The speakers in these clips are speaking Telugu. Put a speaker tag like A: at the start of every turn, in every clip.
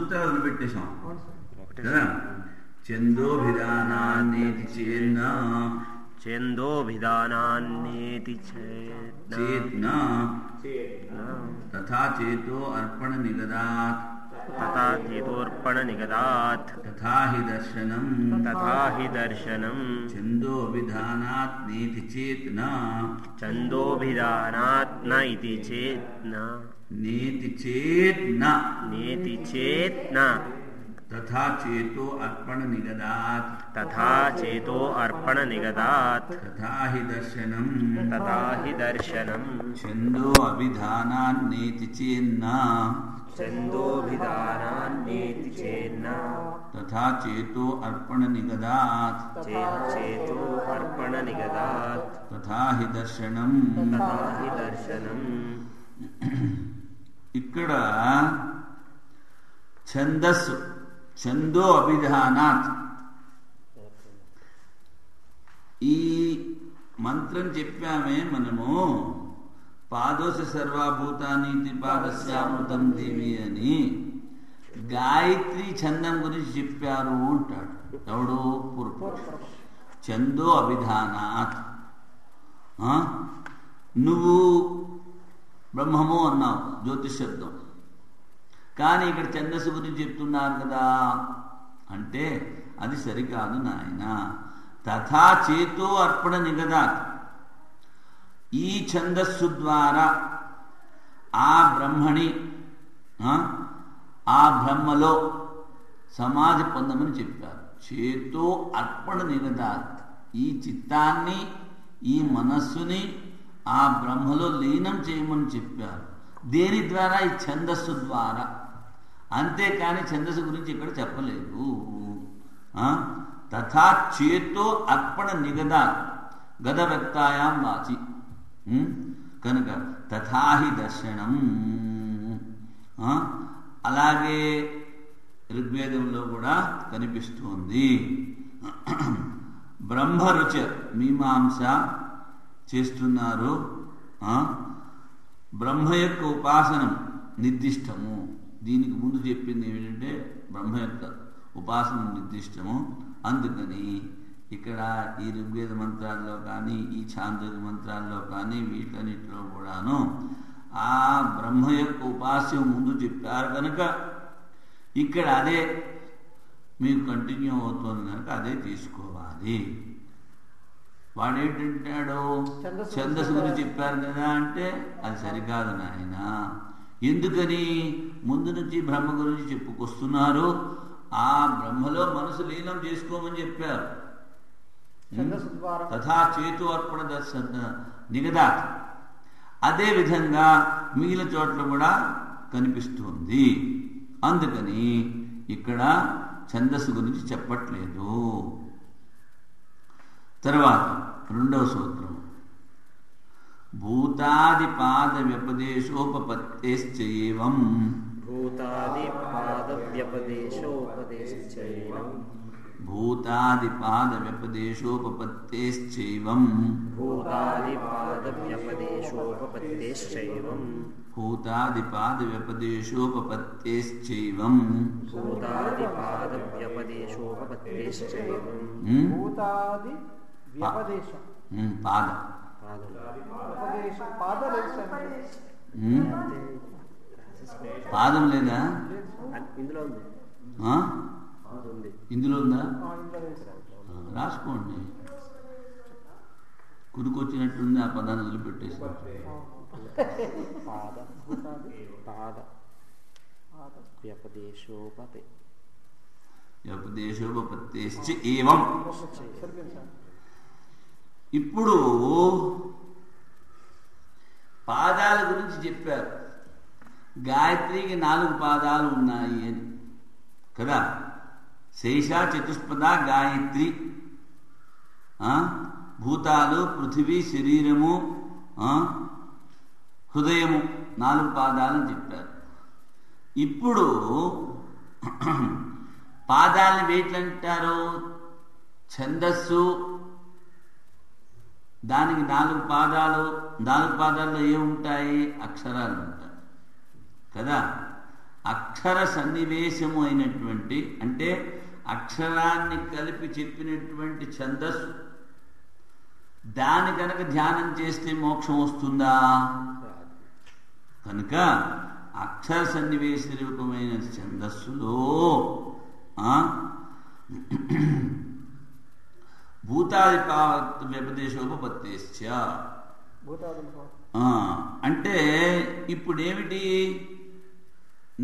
A: సూత్రాలు వదిలిపెట్టేశాం కదా. చందోభిధానాన్నేతి చేన్న
B: చందోభిధానాన్నేతి
A: చేత్న తథా చేతో అర్పణ నిగదాత్
B: తథా చేతోర్పణ నిగదాత్
A: తథా హి దర్శనం చందోభిధానాత్ నేతి చేత్న
B: చందోభిధానాత్ న ఇతి చేత్న
A: నేతి చేత్న తథా చేతో అర్పణ నిగదాత్
B: తథా
A: హి దర్శనం ఛందో అభిధానాన్నేతి చేన్న తథా చేతో అర్పణ నిగదాత్ తథా హి దర్శనం. ఇక్కడ ఛందస్సు ఛందో అభిధానాత్ ఈ మంత్రం చెప్పామే మనము. పాదోశ సర్వభూతానీతి పాదస్యామృతం దేవి అని గాయత్రి ఛందం గురించి చెప్పారు అంటాడు ఎవడు పూర్వపక్షి. ఛందో అభిధానాత్ నువ్వు బ్రహ్మము అన్నావు జ్యోతిష్ శబ్దం, కానీ ఇక్కడ ఛందస్సు గురించి చెప్తున్నారు కదా అంటే అది సరికాదు నాయన. తథా చేతో అర్పణ నిగదాత్ ఈ ఛందస్సు ద్వారా ఆ బ్రహ్మని ఆ బ్రహ్మలో సమాధి పొందమని చెప్పారు. చేతో అర్పణ నిగదాత్ ఈ చిత్తాన్ని ఈ మనస్సుని ఆ బ్రహ్మలో లీనం చేయమని చెప్పారు. దేని ద్వారా? ఈ ఛందస్సు ద్వారా. అంతేకాని ఛందస్సు గురించి ఇక్కడ చెప్పలేదు. తథా చేతో అర్పణ నిగదాత్ గదవ్యక్తాయాం వాచి కనుక తథాహి దర్శనం. అలాగే ఋగ్వేదంలో కూడా కనిపిస్తుంది. బ్రహ్మరుచ మీమాంస చేస్తున్నారు. బ్రహ్మ యొక్క ఉపాసనం నిర్దిష్టము. దీనికి ముందు చెప్పింది ఏమిటంటే బ్రహ్మ యొక్క ఉపాసన నిర్దిష్టము. అందుకని ఇక్కడ ఈ ఋగ్వేద మంత్రాల్లో కానీ ఈ ఛాందోగ్య మంత్రాల్లో కానీ వీటన్నిటిలో కూడాను ఆ బ్రహ్మ యొక్క ఉపాస్యం ముందు చెప్పారు కనుక ఇక్కడ అదే మీకు కంటిన్యూ అవుతుంది కనుక అదే తీసుకోవాలి. వాడేంటాడు ఛందస్సు గురించి చెప్పారు కదా అంటే అది సరికాదు నాయన. ఎందుకని? ముందు నుంచి బ్రహ్మ గురించి చెప్పుకొస్తున్నారు. ఆ బ్రహ్మలో మనసు లీనం చేసుకోమని చెప్పారు. తథా చేతు అర్పణ దర్శన నిగదాత్ అదే విధంగా మిగిలిన చోట్ల కూడా కనిపిస్తుంది. అందుకని ఇక్కడ ఛందస్సు గురించి చెప్పట్లేదు. తర్వాత రెండవ సూత్రం భూతాదిపాద వ్యపదేశోపపత్తేశ్చైవం భూతాదిపాద వ్యపదేశోపపత్తేశ్చైవం భూతాదిపాద వ్యపదేశోపపత్తేశ్చైవం పాద పాదం లేదా? ఇందులో ఉందా? రాసుకోండి. కురుకొచ్చినట్టుంది. ఆ పదాన్ని వదిలిపెట్టేసి వ్యపదేశోపపత్తేశ్చ ఏవం. ఇప్పుడు పాదాల గురించి చెప్పారు. గాయత్రికి 4 పాదాలు ఉన్నాయి అని కదా. శేష చతుష్పద గాయత్రి. భూతాలు, పృథివీ, శరీరము, హృదయము 4 పాదాలని చెప్పారు. ఇప్పుడు పాదాలని వేట్లంటారు. ఛందస్సు దానికి 4 పాదాలు. 4 పాదాల్లో ఏముంటాయి? అక్షరాలు ఉంటాయి కదా. అక్షర సన్నివేశము అయినటువంటి, అంటే అక్షరాన్ని కలిపి చెప్పినటువంటి ఛందస్సు, దాని కనుక ధ్యానం చేస్తే మోక్షం వస్తుందా? కనుక అక్షర సన్నివేశ రూపమైన ఛందస్సులో భూతాది వ్యపదేశోపపత్తేశ్చ, అంటే ఇప్పుడేమిటి,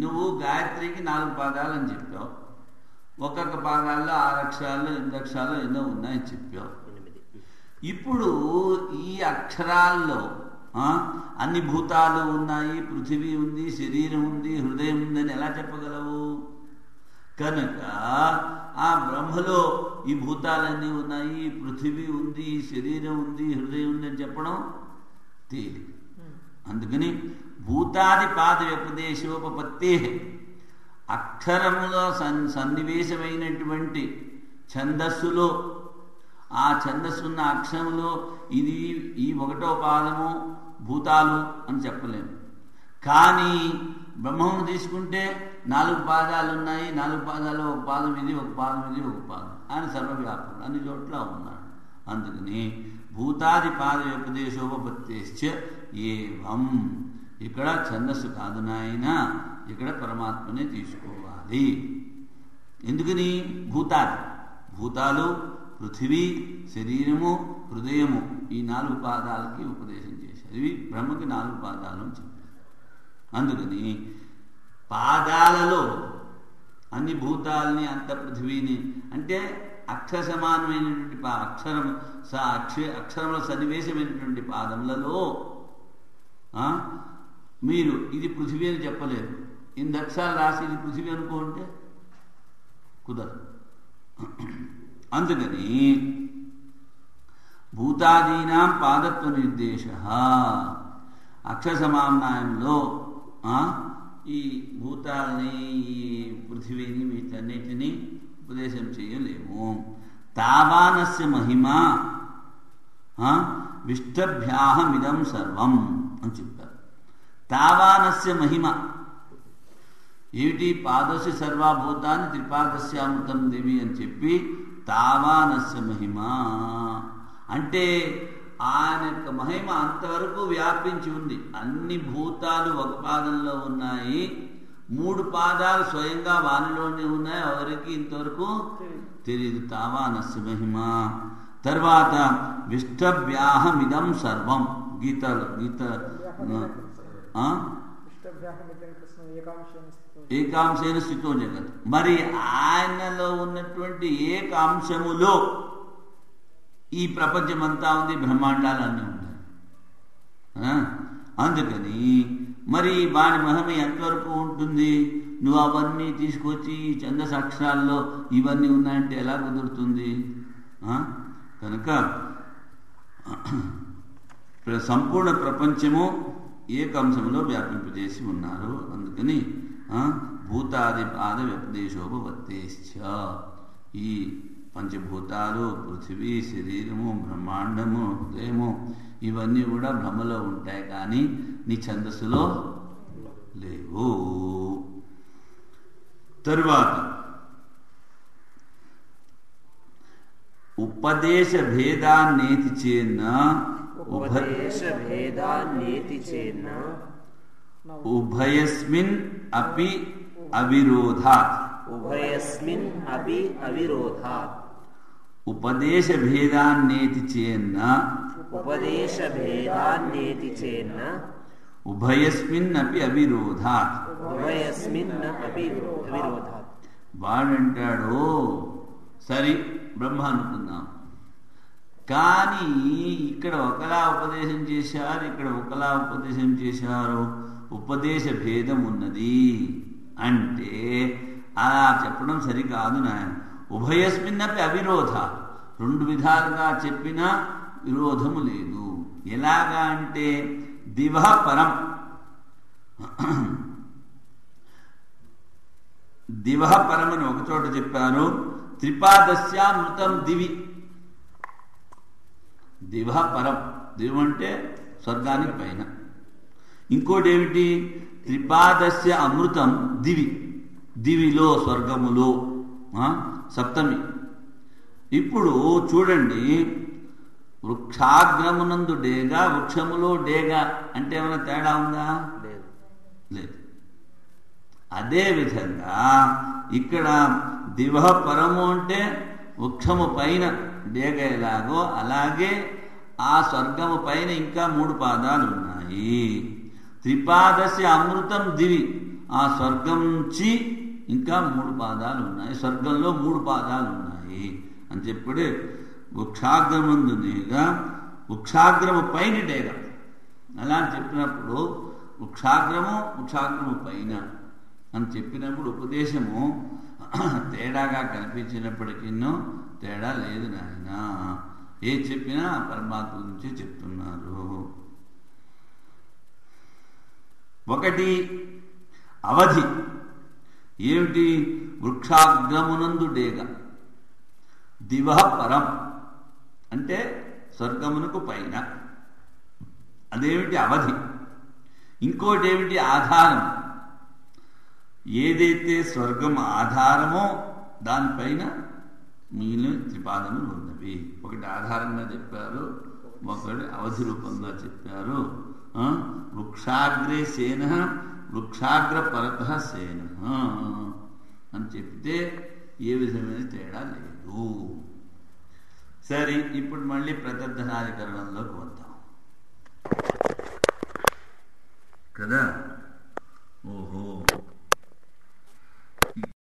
A: నువ్వు గాయత్రికి 4 పాదాలు అని చెప్పావు, ఒక్కొక్క పాదాల్లో 6 అక్షరాలు 8 అక్షరాలు ఎన్నో ఉన్నాయని చెప్పావు. ఇప్పుడు ఈ అక్షరాల్లో అన్ని భూతాలు ఉన్నాయి, పృథివీ ఉంది, శరీరం ఉంది, హృదయం ఉందని ఎలా చెప్పగలవు? కనుక ఆ బ్రహ్మలో ఈ భూతాలన్నీ ఉన్నాయి, పృథివీ ఉంది, శరీరం ఉంది, హృదయం ఉంది అని చెప్పడం తేలిక. అందుకని భూతాది పాద వ్యపదేశోపపత్తే, అక్షరములో సన్నివేశమైనటువంటి ఛందస్సులో, ఆ ఛందస్సున్న అక్షరములో ఇది ఈ 1వ పాదము భూతాలు అని చెప్పలేము. కానీ బ్రహ్మను తీసుకుంటే 4 పాదాలు ఉన్నాయి, 4 పాదాల్లో 1 పాదం ఇది, 1 పాదం ఇది, 1 పాదం. ఆయన సర్వవ్యాపకుడు, అన్ని చోట్ల ఉన్నాడు. అందుకని భూతాది పాద వ్యపదేశోపపత్తేశ్చ ఏవం, ఇక్కడ ఛందస్సు కాదు నాయన, ఇక్కడ పరమాత్మనే తీసుకోవాలి. ఎందుకని? భూతాలు, పృథివీ, శరీరము, హృదయము, ఈ 4 పాదాలకి ఉపదేశం చేశారు. ఇవి బ్రహ్మకి 4 పాదాలు అని చెప్పారు. అందుకని పాదాలలో అన్ని భూతాలని, అంత పృథివీని, అంటే అక్షర సమానమైనటువంటి అక్షరంలో సన్నివేశమైనటువంటి పాదములలో మీరు ఇది పృథివీ అని చెప్పలేరు. 8 అక్షరాలు రాసి ఇది పృథివీ అనుకుంటే కుదరదు. అందుకని భూతాదీనాం పాదత్వ నిర్దేశ, అక్షర సమానాయంలో ఈ భూతాలని, ఈ పృథివీని, వీటన్నిటినీ ఉపదేశం చేయలేము. తావానస్య మహిమా విష్టభ్యాహమిదం సర్వం అని చెప్పారు. తావానస్య మహిమ ఏమిటి? పాదస్య సర్వభూతాన్ని త్రిపాదస్యామృతం దేవి అని చెప్పి తావానస్య మహిమ అంటే ఆయన యొక్క మహిమ అంతవరకు వ్యాపించి ఉంది. అన్ని భూతాలు 1 పాదంలో ఉన్నాయి, 3 పాదాలు స్వయంగా వానిలోనే ఉన్నాయి, ఎవరికి ఇంతవరకు తెలియదు. తావానస్య మహిమ. తర్వాత విష్టవ్యాహమిదం సర్వం, గీత ఏకాంశైన స్థితో జగత్. మరి ఆయనలో ఉన్నటువంటి ఏకాంశములో ఈ ప్రపంచమంతా ఉంది, బ్రహ్మాండాలన్నీ ఉన్నాయి. అందుకని మరి వాడి మహిమ ఎంతవరకు ఉంటుంది? నువ్వు అవన్నీ తీసుకొచ్చి ఛందస్ అక్షరాల్లో ఇవన్నీ ఉన్నాయంటే ఎలా కుదురుతుంది? కనుక సంపూర్ణ ప్రపంచము ఏకాంశంలో వ్యాపింపజేసి ఉన్నారు. అందుకని భూతాది పాద వ్యపదేశోపపత్తేశ్చ, ఈ పంచభూతాలు, పృథివీ, శరీరము, బ్రహ్మాండము, హృదయము ఇవన్నీ కూడా బ్రహ్మలో ఉంటాయి, కానీ నీ ఛందస్సులో లేవు. తరువాత ఉపదేశ భేదాన్నేతి చేన్న ఉభయస్మిన్ అపి అవిరోధాత్. ఉపదేశ భేదాన్నేతి చేన్న ఉభయస్మిన్ అపి అవిరోధాత్. వాడంటాడు సరి బ్రహ్మ అనుకుందాం, కానీ ఇక్కడ ఒకలా ఉపదేశం చేశారు, ఇక్కడ ఒకలా ఉపదేశం చేశారు, ఉపదేశ భేదం ఉన్నది అంటే అలా చెప్పడం సరికాదు నాయన. ఉభయస్మిన్నపి అవిరోధ, 2 విధాలుగా చెప్పినా విరోధము లేదు. ఎలాగా అంటే దివ పరం, దివ పరం అని ఒక చోట చెప్పారు. త్రిపాదస్యామృతం దివి, దివ పరం, దివం అంటే స్వర్గానికి పైన. ఇంకోటి ఏమిటి? త్రిపాదస్య అమృతం దివి, దివిలో స్వర్గములో సప్తమి. ఇప్పుడు చూడండి, వృక్షాగ్రమునందు డేగా, వృక్షములో డేగా అంటే ఏమైనా తేడా ఉందా? లేదు. అదేవిధంగా ఇక్కడ దివ పరము అంటే వృక్షము పైన డేగ ఎలాగో అలాగే ఆ స్వర్గము పైన ఇంకా 3 పాదాలు ఉన్నాయి. త్రిపాదస్య అమృతం దివి, ఆ స్వర్గం నుంచి ఇంకా 3 పాదాలు ఉన్నాయి, స్వర్గంలో 3 పాదాలు ఉన్నాయి అని చెప్పి వృక్షాగ్రమందు డేగా, వృక్షాగ్రము పైన డేగ అలా అని చెప్పినప్పుడు వృక్షాగ్రము పైన అని చెప్పినప్పుడు ఉపదేశము తేడాగా కనిపించినప్పటికీ తేడా లేదు నాయన. ఏ చెప్పినా పరమాత్మ గురించి చెప్తున్నారు. ఒకటి అవధి ఏమిటి? వృక్షాగ్రమునందు డేగ, దివ పరం అంటే స్వర్గమునకు పైన, అదేమిటి అవధి. ఇంకోటి ఏమిటి? ఆధారం. ఏదైతే స్వర్గం ఆధారమో దానిపైన మిగిలిన త్రిపాదములు ఉన్నవి. ఒకటి ఆధారంగా చెప్పారు, ఒకటి అవధి రూపంగా చెప్పారు. వృక్షాగ్రే సేన, వృక్షాగ్ర పరత సేన అని చెప్తే ఏ విధమైన తేడా లేదు. సరే, ఇప్పుడు మళ్ళీ ప్రతర్ధనాధికరణంలోకి వద్దాం కదా.